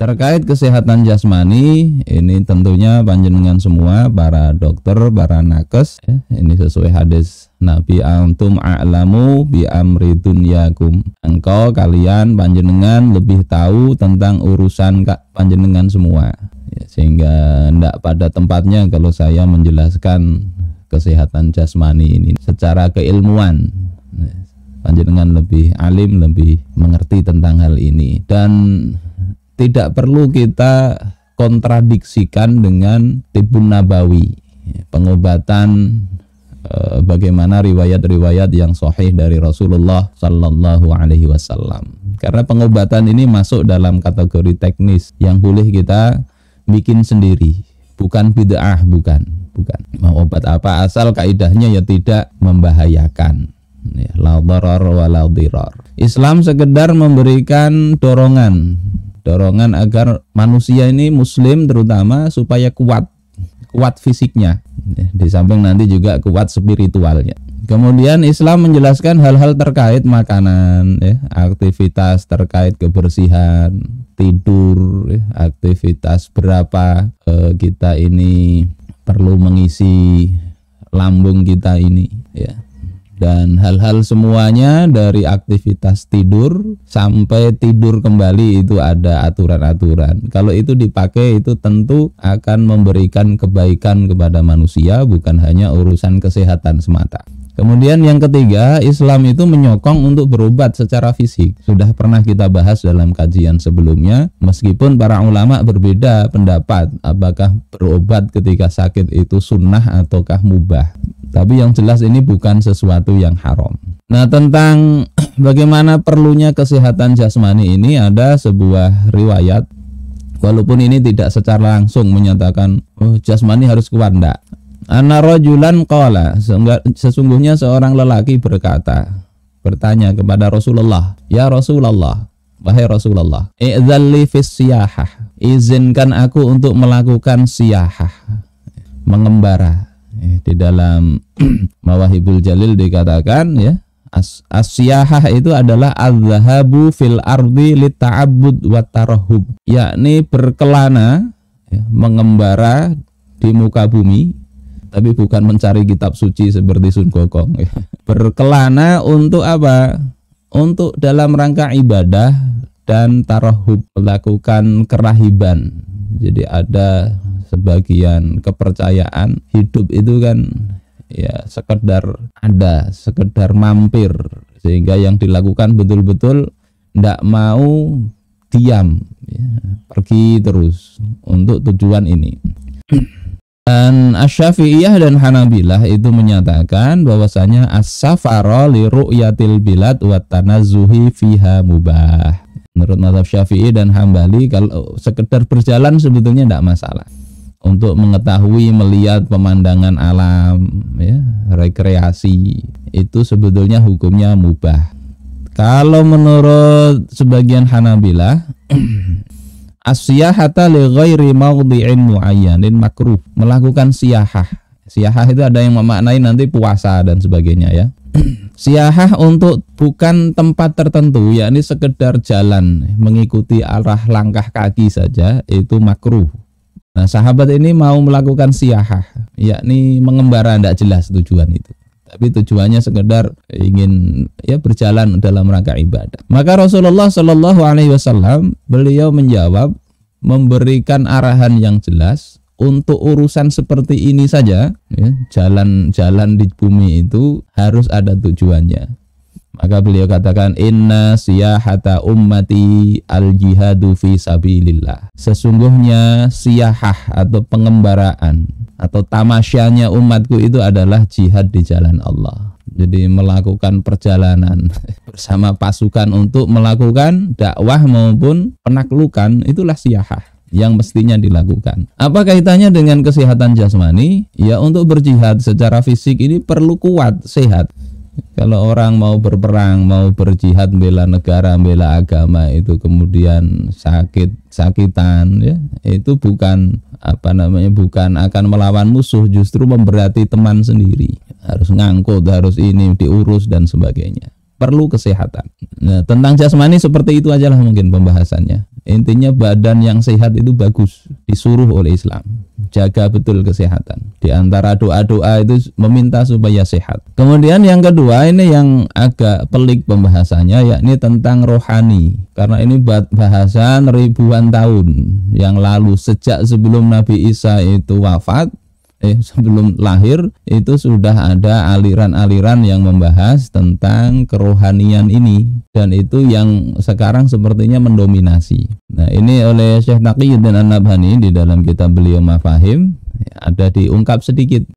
Terkait kesehatan jasmani, ini tentunya panjenengan semua para dokter, para nakes, ya, ini sesuai hadis Nabi, antum a'lamu bi amri dunyakum. Engkau kalian panjenengan lebih tahu tentang urusan panjenengan semua. Ya, sehingga tidak pada tempatnya kalau saya menjelaskan kesehatan jasmani ini secara keilmuan. Panjenengan lebih alim, lebih mengerti tentang hal ini, dan tidak perlu kita kontradiksikan dengan tibbun nabawi, pengobatan bagaimana riwayat-riwayat yang sahih dari Rasulullah Sallallahu Alaihi Wasallam. Karena pengobatan ini masuk dalam kategori teknis yang boleh kita bikin sendiri, bukan bid'ah, bukan. Mau obat apa asal kaidahnya ya tidak membahayakan. Ya, la dharar wa la dhirar. Islam sekedar memberikan dorongan agar manusia ini muslim terutama supaya kuat fisiknya, ya, di samping nanti juga kuat spiritualnya. Kemudian Islam menjelaskan hal-hal terkait makanan, ya, aktivitas terkait kebersihan, tidur, ya, aktivitas berapa kita ini perlu mengisi lambung kita ini, ya. Dan hal-hal semuanya dari aktivitas tidur sampai tidur kembali itu ada aturan-aturan. Kalau itu dipakai itu tentu akan memberikan kebaikan kepada manusia, bukan hanya urusan kesehatan semata. Kemudian yang ketiga, Islam itu menyokong untuk berobat secara fisik. Sudah pernah kita bahas dalam kajian sebelumnya, meskipun para ulama berbeda pendapat apakah berobat ketika sakit itu sunnah ataukah mubah. Tapi yang jelas ini bukan sesuatu yang haram. Nah, tentang bagaimana perlunya kesehatan jasmani ini ada sebuah riwayat, walaupun ini tidak secara langsung menyatakan jasmani harus kuat, enggak. Anna rajulan qala, sesungguhnya seorang lelaki bertanya kepada Rasulullah, ya Rasulullah, wahai Rasulullah, i'dzalli fis siyahah, izinkan aku untuk melakukan siyahah, mengembara. Di dalam Mawahibul Jalil dikatakan, ya, as-siyahah itu adalah az-zahabu fil ardi lita'abbud wa tarahhub, yakni berkelana, ya, mengembara di muka bumi, tapi bukan mencari kitab suci seperti Sun Gokong, ya. Berkelana untuk apa? Untuk dalam rangka ibadah dan tarahhub, melakukan kerahiban. Jadi ada sebagian kepercayaan hidup itu kan ya sekedar mampir, sehingga yang dilakukan betul-betul tidak mau diam, ya, pergi terus untuk tujuan ini. Dan Asy-Syafi'iyah dan Hanabilah itu menyatakan bahwasanya as-safara li ru'yatil bilad wa tanazzuhi fiha mubah. Menurut mazhab Syafi'i dan Hambali, kalau sekedar berjalan sebetulnya tidak masalah. Untuk mengetahui, melihat pemandangan alam, ya, rekreasi, itu sebetulnya hukumnya mubah. Kalau menurut sebagian Hanabilah, as-siyahata li ghairi mawdhi'in muayyanin makruh. Melakukan siyahah. Siyahah itu ada yang memaknai nanti puasa dan sebagainya, ya. Siyahah untuk bukan tempat tertentu, yakni sekedar jalan, mengikuti arah langkah kaki saja, itu makruh. Nah, sahabat ini mau melakukan siyahah, yakni mengembara, tidak jelas tujuan itu, tapi tujuannya sekedar ingin, ya, berjalan dalam rangka ibadah. Maka Rasulullah Shallallahu Alaihi Wasallam beliau menjawab, memberikan arahan yang jelas untuk urusan seperti ini saja, ya, jalan di bumi itu harus ada tujuannya. Maka beliau katakan, inna siyahata ummati al-jihadu fi sabilillah. Sesungguhnya siyahah atau pengembaraan atau tamasyanya umatku itu adalah jihad di jalan Allah. Jadi melakukan perjalanan bersama pasukan untuk melakukan dakwah maupun penaklukan, itulah siyahah yang mestinya dilakukan. Apa kaitannya dengan kesehatan jasmani? Ya, untuk berjihad secara fisik ini perlu kuat, sehat. Kalau orang mau berperang, mau berjihad, bela negara, bela agama, itu kemudian sakitan, ya, itu bukan bukan akan melawan musuh, justru memberati teman sendiri. Harus ngangkut, harus ini diurus dan sebagainya. Perlu kesehatan. Nah, tentang jasmani seperti itu aja lah mungkin pembahasannya. Intinya badan yang sehat itu bagus, disuruh oleh Islam. Jaga betul kesehatan. Di antara doa-doa itu meminta supaya sehat. Kemudian yang kedua ini yang agak pelik pembahasannya, yakni tentang rohani. Karena ini bahasan ribuan tahun yang lalu, sejak sebelum Nabi Isa itu wafat, sebelum lahir itu sudah ada aliran-aliran yang membahas tentang kerohanian ini, dan itu yang sekarang sepertinya mendominasi. Nah, ini oleh Syekh Taqiyuddin An-Nabhani di dalam kitab beliau Mafahim ada diungkap sedikit